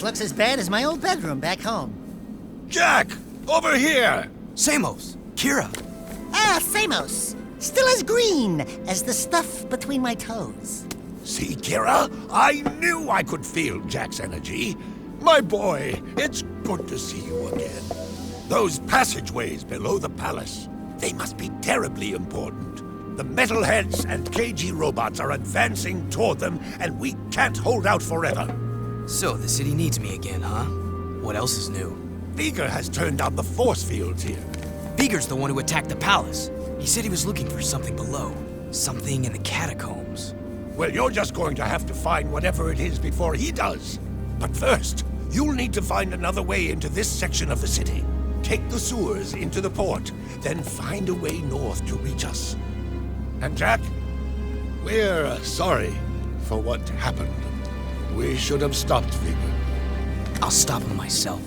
This looks as bad as my old bedroom back home. Jack! Over here! Samos! Kira! Ah, Samos! Still as green as the stuff between my toes. See, Kira? I knew I could feel Jack's energy. My boy, it's good to see you again. Those passageways below the palace, they must be terribly important. The metalheads and KG robots are advancing toward them, and we can't hold out forever. So, the city needs me again, huh? What else is new? Veigar has turned on the force fields here. Veigar's the one who attacked the palace. He said he was looking for something below. Something in the catacombs. Well, you're just going to have to find whatever it is before he does. But first, you'll need to find another way into this section of the city. Take the sewers into the port, then find a way north to reach us. And Jack, we're sorry for what happened. We should have stopped Veigar. I'll stop him myself.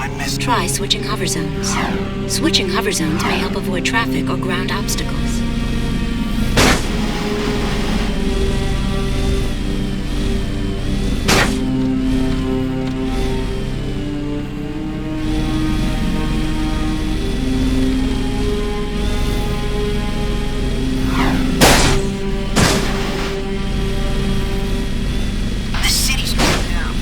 I'd missed. Try switching hover zones. Switching hover zones may help avoid traffic or ground obstacles. The city's going down.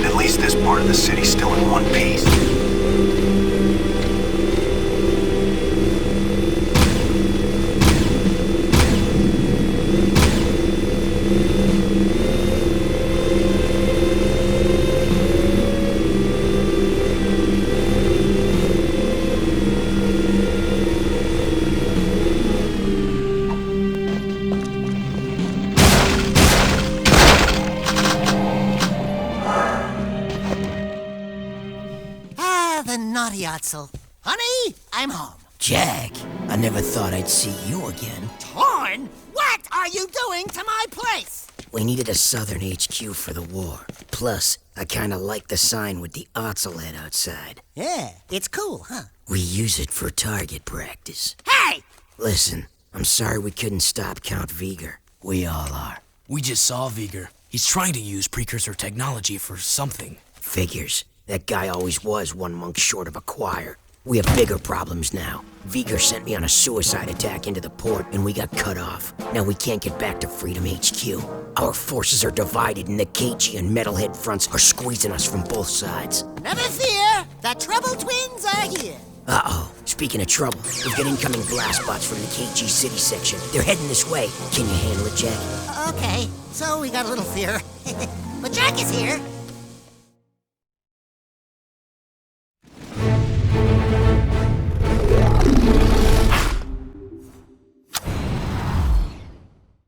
At least this part of the city's still in one piece. Ah, the naughty Otzel. Honey, I'm home. Jack, I never thought I'd see you again. Torn? What are you doing to my place? We needed a southern HQ for the war. Plus, I kinda like the sign with the Otzel head outside. Yeah, it's cool, huh? We use it for target practice. Hey! Listen, I'm sorry we couldn't stop Count Viger. We all are. We just saw Viger. He's trying to use precursor technology for something. Figures. That guy always was one monk short of a choir. We have bigger problems now. Viger sent me on a suicide attack into the port, and we got cut off. Now we can't get back to Freedom HQ. Our forces are divided, and the KG and Metalhead fronts are squeezing us from both sides. Never fear, the Trouble Twins are here. Uh-oh. Speaking of trouble, we've got incoming blast bots from the KG City section. They're heading this way. Can you handle it, Jack? Okay, so we got a little fear. But Jack is here,